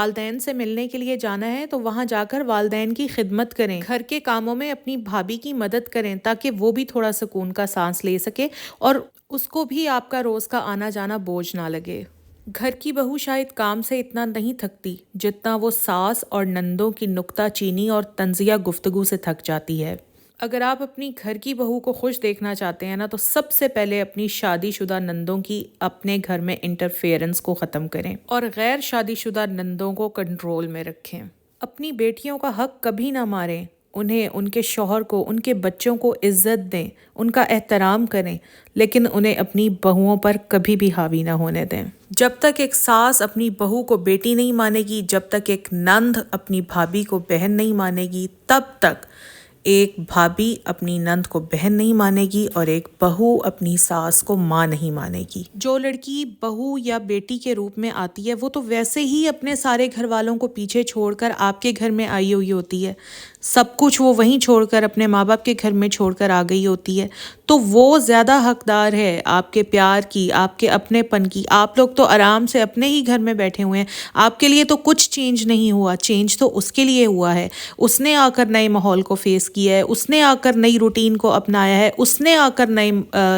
والدین سے ملنے کے لیے جانا ہے تو وہاں جا کر والدین کی خدمت کریں، گھر کے کاموں میں اپنی بھابھی کی مدد کریں تاکہ وہ بھی تھوڑا سکون کا سانس لے سکے اور اس کو بھی آپ کا روز کا آنا جانا بوجھ نہ لگے۔ گھر کی بہو شاید کام سے اتنا نہیں تھکتی جتنا وہ ساس اور نندوں کی نکتہ چینی اور طنزیہ گفتگو سے تھک جاتی ہے۔ اگر آپ اپنی گھر کی بہو کو خوش دیکھنا چاہتے ہیں نا تو سب سے پہلے اپنی شادی شدہ نندوں کی اپنے گھر میں انٹرفیئرنس کو ختم کریں اور غیر شادی شدہ نندوں کو کنٹرول میں رکھیں۔ اپنی بیٹیوں کا حق کبھی نہ ماریں، انہیں، ان کے شوہر کو، ان کے بچوں کو عزت دیں، ان کا احترام کریں، لیکن انہیں اپنی بہوؤں پر کبھی بھی حاوی نہ ہونے دیں۔ جب تک ایک ساس اپنی بہو کو بیٹی نہیں مانے گی، جب تک ایک نند اپنی بھابھی کو بہن نہیں مانے گی، تب تک ایک بھابھی اپنی نند کو بہن نہیں مانے گی اور ایک بہو اپنی ساس کو ماں نہیں مانے گی۔ جو لڑکی بہو یا بیٹی کے روپ میں آتی ہے وہ تو ویسے ہی اپنے سارے گھر والوں کو پیچھے چھوڑ کر آپ کے گھر میں آئی ہوئی ہوتی ہے، سب کچھ وہ وہیں چھوڑ کر اپنے ماں باپ کے گھر میں چھوڑ کر آ گئی ہوتی ہے، تو وہ زیادہ حقدار ہے آپ کے پیار کی، آپ کے اپنے پن کی۔ آپ لوگ تو آرام سے اپنے ہی گھر میں بیٹھے ہوئے ہیں، آپ کے لیے تو کچھ چینج نہیں ہوا، چینج تو اس کے لیے ہوا ہے۔ اس نے آ کر نئے ماحول کو فیس کیا ہے، اس نے آ کر نئی روٹین کو اپنایا ہے، اس نے آ کر نئے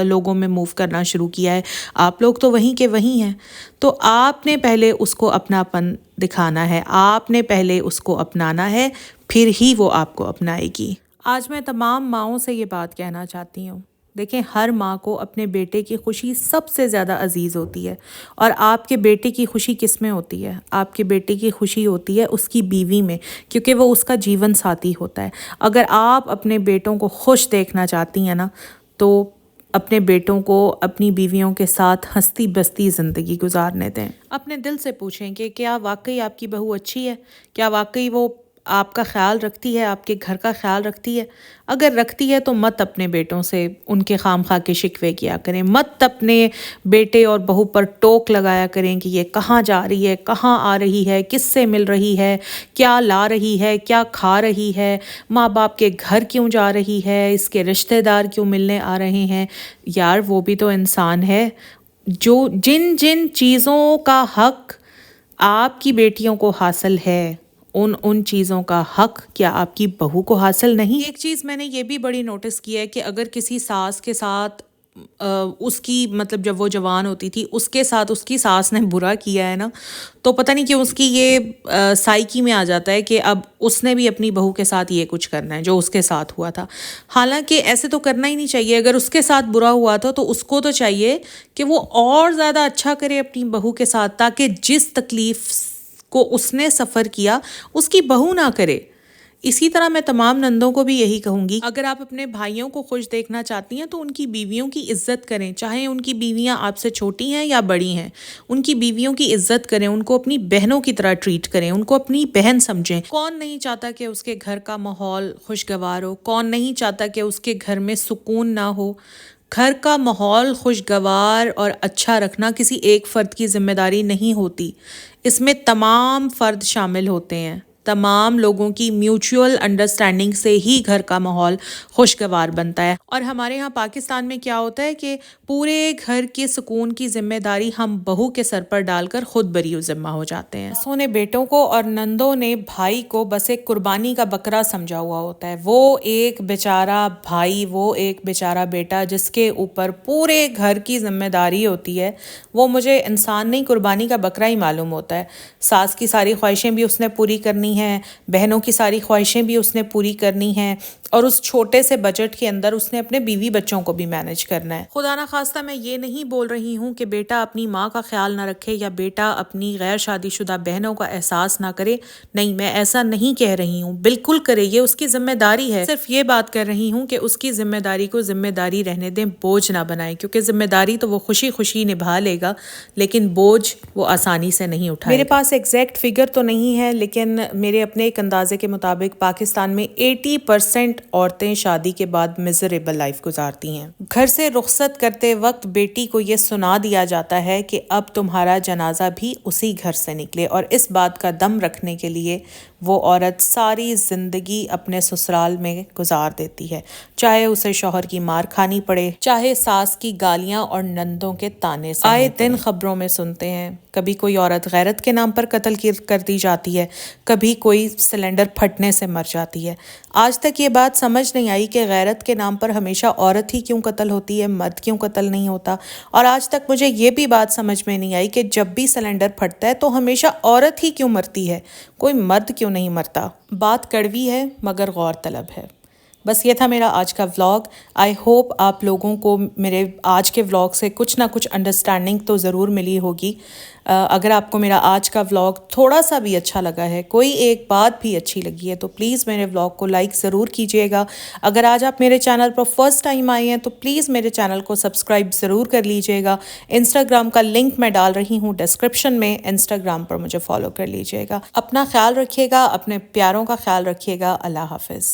لوگوں میں موو کرنا شروع کیا ہے۔ آپ لوگ تو وہیں کے وہیں ہیں، تو آپ نے پہلے اس کو اپناپن دکھانا ہے، آپ نے پہلے اس کو اپنانا ہے، پھر ہی وہ آپ کو اپنائے گی۔ آج میں تمام ماؤں سے یہ بات کہنا چاہتی ہوں، دیکھیں ہر ماں کو اپنے بیٹے کی خوشی سب سے زیادہ عزیز ہوتی ہے، اور آپ کے بیٹے کی خوشی کس میں ہوتی ہے؟ آپ کے بیٹے کی خوشی ہوتی ہے اس کی بیوی میں، کیونکہ وہ اس کا جیون ساتھی ہوتا ہے۔ اگر آپ اپنے بیٹوں کو خوش دیکھنا چاہتی ہیں نا تو اپنے بیٹوں کو اپنی بیویوں کے ساتھ ہنستی بستی زندگی گزارنے دیں۔ اپنے دل سے پوچھیں کہ کیا واقعی آپ کی بہو اچھی ہے؟ کیا واقعی وہ آپ کا خیال رکھتی ہے، آپ کے گھر کا خیال رکھتی ہے؟ اگر رکھتی ہے تو مت اپنے بیٹوں سے ان کے خام خواہ کے شکوے کیا کریں، مت اپنے بیٹے اور بہو پر ٹوک لگایا کریں کہ یہ کہاں جا رہی ہے، کہاں آ رہی ہے، کس سے مل رہی ہے، کیا لا رہی ہے، کیا کھا رہی ہے، ماں باپ کے گھر کیوں جا رہی ہے، اس کے رشتہ دار کیوں ملنے آ رہے ہیں۔ یار وہ بھی تو انسان ہے، جو جن چیزوں کا حق آپ کی بیٹیوں کو حاصل ہے ان چیزوں کا حق کیا آپ کی بہو کو حاصل نہیں؟ ایک چیز میں نے یہ بھی بڑی نوٹس کی ہے کہ اگر کسی ساس کے ساتھ اس کی مطلب جب وہ جوان ہوتی تھی اس کے ساتھ اس کی ساس نے برا کیا ہے نا تو پتہ نہیں کہ اس کی یہ سائیکی میں آ جاتا ہے کہ اب اس نے بھی اپنی بہو کے ساتھ یہ کچھ کرنا ہے جو اس کے ساتھ ہوا تھا۔ حالانکہ ایسے تو کرنا ہی نہیں چاہیے، اگر اس کے ساتھ برا ہوا تھا تو اس کو تو چاہیے کہ وہ اور زیادہ اچھا کرے اپنی بہو کے ساتھ، تاکہ جس تکلیف کو اس نے سفر کیا اس کی بہو نہ کرے۔ اسی طرح میں تمام نندوں کو بھی یہی کہوں گی، اگر آپ اپنے بھائیوں کو خوش دیکھنا چاہتی ہیں تو ان کی بیویوں کی عزت کریں، چاہے ان کی بیویاں آپ سے چھوٹی ہیں یا بڑی ہیں، ان کی بیویوں کی عزت کریں، ان کو اپنی بہنوں کی طرح ٹریٹ کریں، ان کو اپنی بہن سمجھیں۔ کون نہیں چاہتا کہ اس کے گھر کا ماحول خوشگوار ہو؟ کون نہیں چاہتا کہ اس کے گھر میں سکون نہ ہو؟ گھر کا ماحول خوشگوار اور اچھا رکھنا کسی ایک فرد کی ذمہ داری نہیں ہوتی، اس میں تمام فرد شامل ہوتے ہیں، تمام لوگوں کی میوچول انڈرسٹینڈنگ سے ہی گھر کا ماحول خوشگوار بنتا ہے۔ اور ہمارے ہاں پاکستان میں کیا ہوتا ہے کہ پورے گھر کے سکون کی ذمہ داری ہم بہو کے سر پر ڈال کر خود بری و ذمہ ہو جاتے ہیں۔ ساسوں نے بیٹوں کو اور نندوں نے بھائی کو بس ایک قربانی کا بکرا سمجھا ہوا ہوتا ہے، وہ ایک بیچارہ بھائی، وہ ایک بیچارہ بیٹا جس کے اوپر پورے گھر کی ذمہ داری ہوتی ہے، وہ مجھے انسان نہیں قربانی کا بکرا ہی معلوم ہوتا ہے۔ ساس کی ساری خواہشیں بھی اس نے پوری کرنی ہیں، بہنوں کی ساری خواہشیں بھی اس نے پوری کرنی ہیں، اور اس چھوٹے سے بجٹ کے اندر اس نے اپنے بیوی بچوں کو بھی مینج کرنا ہے۔ خدا نہ خواستہ میں یہ نہیں بول رہی ہوں کہ بیٹا اپنی ماں کا خیال نہ رکھے یا بیٹا اپنی غیر شادی شدہ بہنوں کا احساس نہ کرے، نہیں، میں ایسا نہیں کہہ رہی ہوں، بالکل کرے، یہ اس کی ذمہ داری ہے۔ صرف یہ بات کر رہی ہوں کہ اس کی ذمہ داری کو ذمہ داری رہنے دیں، بوجھ نہ بنائیں، کیونکہ ذمہ داری تو وہ خوشی خوشی نبھا لے گا لیکن بوجھ وہ آسانی سے نہیں اٹھائے گا۔ میرے پاس ایگزیکٹ فگر تو نہیں ہے لیکن میرے اپنے ایک اندازے کے مطابق پاکستان میں 80% عورتیں شادی کے بعد میزریبل لائف گزارتی ہیں۔ گھر سے رخصت کرتے وقت بیٹی کو یہ سنا دیا جاتا ہے کہ اب تمہارا جنازہ بھی اسی گھر سے نکلے، اور اس بات کا دم رکھنے کے لیے وہ عورت ساری زندگی اپنے سسرال میں گزار دیتی ہے، چاہے اسے شوہر کی مار کھانی پڑے، چاہے ساس کی گالیاں اور نندوں کے تانے سے آئے دن خبروں میں سنتے ہیں۔ کبھی کوئی عورت غیرت کے نام پر قتل کر دی جاتی ہے، کبھی کوئی سلنڈر پھٹنے سے مر جاتی ہے۔ آج تک یہ بات سمجھ نہیں آئی کہ غیرت کے نام پر ہمیشہ عورت ہی کیوں قتل ہوتی ہے، مرد کیوں قتل نہیں ہوتا، اور آج تک مجھے یہ بھی بات سمجھ میں نہیں آئی کہ جب بھی سلنڈر پھٹتا ہے تو ہمیشہ عورت ہی کیوں مرتی ہے، کوئی مرد کیوں نہیں مرتا۔ بات کڑوی ہے مگر غور طلب ہے۔ بس یہ تھا میرا آج کا ولاگ۔ آئی ہوپ آپ لوگوں کو میرے آج کے ولاگ سے کچھ نہ کچھ انڈرسٹینڈنگ تو ضرور ملی ہوگی۔ اگر آپ کو میرا آج کا ولاگ تھوڑا سا بھی اچھا لگا ہے، کوئی ایک بات بھی اچھی لگی ہے، تو پلیز میرے ولاگ کو لائک ضرور کیجیے گا۔ اگر آج آپ میرے چینل پر فرسٹ ٹائم آئے ہیں تو پلیز میرے چینل کو سبسکرائب ضرور کر لیجیے گا۔ انسٹاگرام کا لنک میں ڈال رہی ہوں ڈسکرپشن میں، انسٹاگرام پر مجھے فالو کر لیجیے گا۔ اپنا خیال رکھیے گا، اپنے پیاروں کا خیال رکھیے گا۔ اللہ حافظ۔